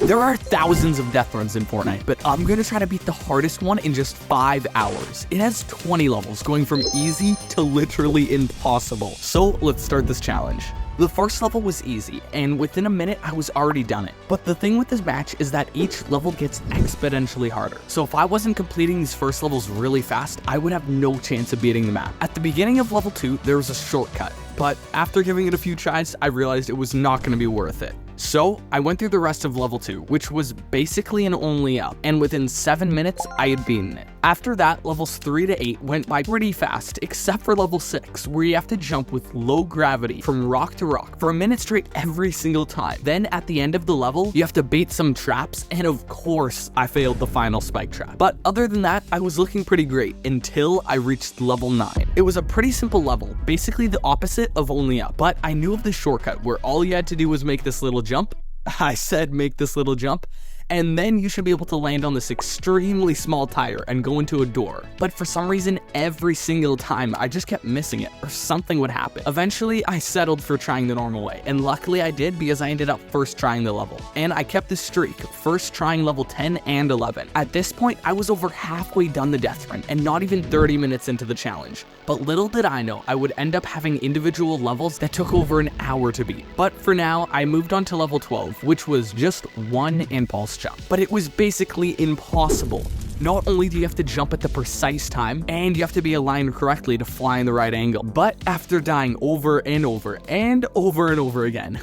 There are thousands of death runs in Fortnite, but I'm gonna try to beat the hardest one in just 5 hours. It has 20 levels, going from easy to literally impossible. So let's start this challenge. The first level was easy, and within a minute I was already done it. But the thing with this match is that each level gets exponentially harder. So if I wasn't completing these first levels really fast, I would have no chance of beating the map. At the beginning of level 2, there was a shortcut, but after giving it a few tries, I realized it was not going to be worth it. So I went through the rest of level 2, which was basically an only up, and within 7 minutes, I had beaten it. After that, levels 3 to 8 went by pretty fast, except for level 6, where you have to jump with low gravity from rock to rock for a minute straight every single time. Then at the end of the level, you have to bait some traps, and of course, I failed the final spike trap. But other than that, I was looking pretty great until I reached level 9. It was a pretty simple level, basically the opposite of only up, but I knew of the shortcut where all you had to do was make this little jump. I said make this little jump, and then you should be able to land on this extremely small tire and go into a door. But for some reason, every single time, I just kept missing it, or something would happen. Eventually, I settled for trying the normal way, and luckily I did because I ended up first trying the level. And I kept this streak, first trying level 10 and 11. At this point, I was over halfway done the Deathrun, and not even 30 minutes into the challenge. But little did I know, I would end up having individual levels that took over an hour to beat. But for now, I moved on to level 12, which was just one impulse jump. But it was basically impossible. Not only do you have to jump at the precise time, and you have to be aligned correctly to fly in the right angle, but after dying over and over and over and over again,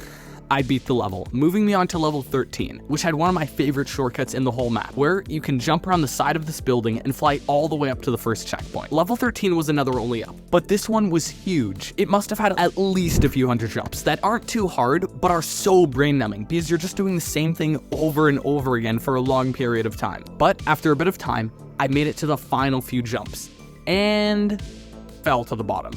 I beat the level, moving me on to level 13, which had one of my favorite shortcuts in the whole map, where you can jump around the side of this building and fly all the way up to the first checkpoint. Level 13 was another only up, but this one was huge. It must have had at least a few hundred jumps that aren't too hard, but are so brain-numbing because you're just doing the same thing over and over again for a long period of time. But after a bit of time, I made it to the final few jumps, and fell to the bottom.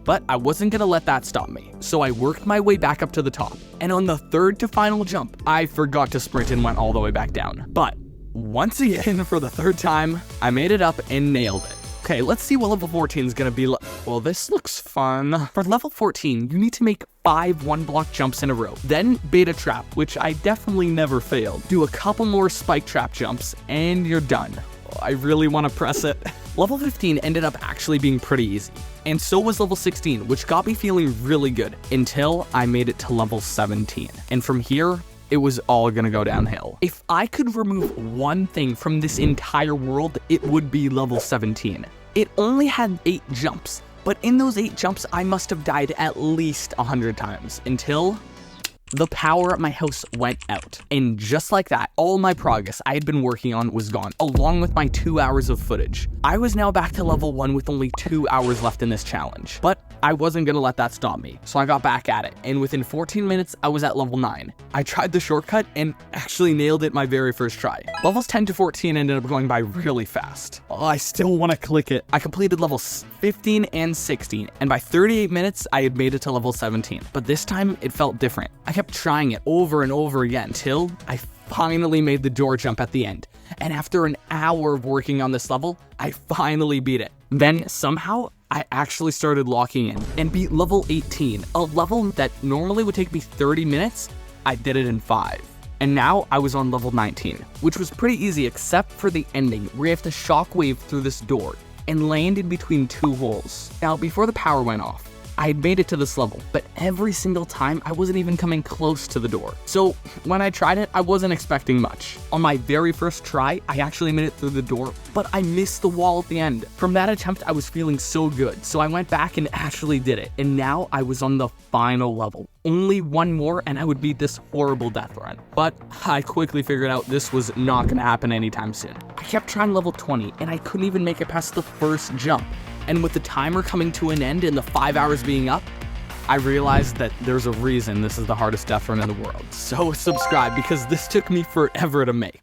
But I wasn't gonna let that stop me, so I worked my way back up to the top. And on the third to final jump, I forgot to sprint and went all the way back down. But once again, for the third time, I made it up and nailed it. Okay, let's see what level 14 is gonna be like. Well, this looks fun. For level 14, you need to make 5 one-block jumps in a row, then bait a trap, which I definitely never failed. Do a couple more spike trap jumps, and you're done. I really want to press it. Level 15 ended up actually being pretty easy, and so was level 16, which got me feeling really good until I made it to level 17. And from here, it was all gonna go downhill. If I could remove one thing from this entire world, it would be level 17. It only had 8 jumps, but in those 8 jumps, I must have died at least 100 times until the power at my house went out. And just like that, all my progress I had been working on was gone, along with my 2 hours of footage. I was now back to level 1 with only 2 hours left in this challenge. But I wasn't gonna let that stop me, so I got back at it, and within 14 minutes, I was at level 9. I tried the shortcut and actually nailed it my very first try. Levels 10 to 14 ended up going by really fast. Oh, I still wanna click it. I completed levels 15 and 16, and by 38 minutes, I had made it to level 17. But this time, it felt different. I kept trying it over and over again till I finally made the door jump at the end. And after an hour of working on this level, I finally beat it. Then somehow, I actually started locking in and beat level 18, a level that normally would take me 30 minutes. I did it in 5. And now I was on level 19, which was pretty easy except for the ending where you have to shockwave through this door and land in between 2 holes. Now, before the power went off, I had made it to this level, but every single time I wasn't even coming close to the door. So when I tried it, I wasn't expecting much. On my very first try, I actually made it through the door, but I missed the wall at the end. From that attempt, I was feeling so good, so I went back and actually did it. And now I was on the final level. Only one more and I would beat this horrible death run. But I quickly figured out this was not gonna happen anytime soon. I kept trying level 20 and I couldn't even make it past the first jump. And with the timer coming to an end and the 5 hours being up, I realized that there's a reason this is the hardest death run in the world. So subscribe because this took me forever to make.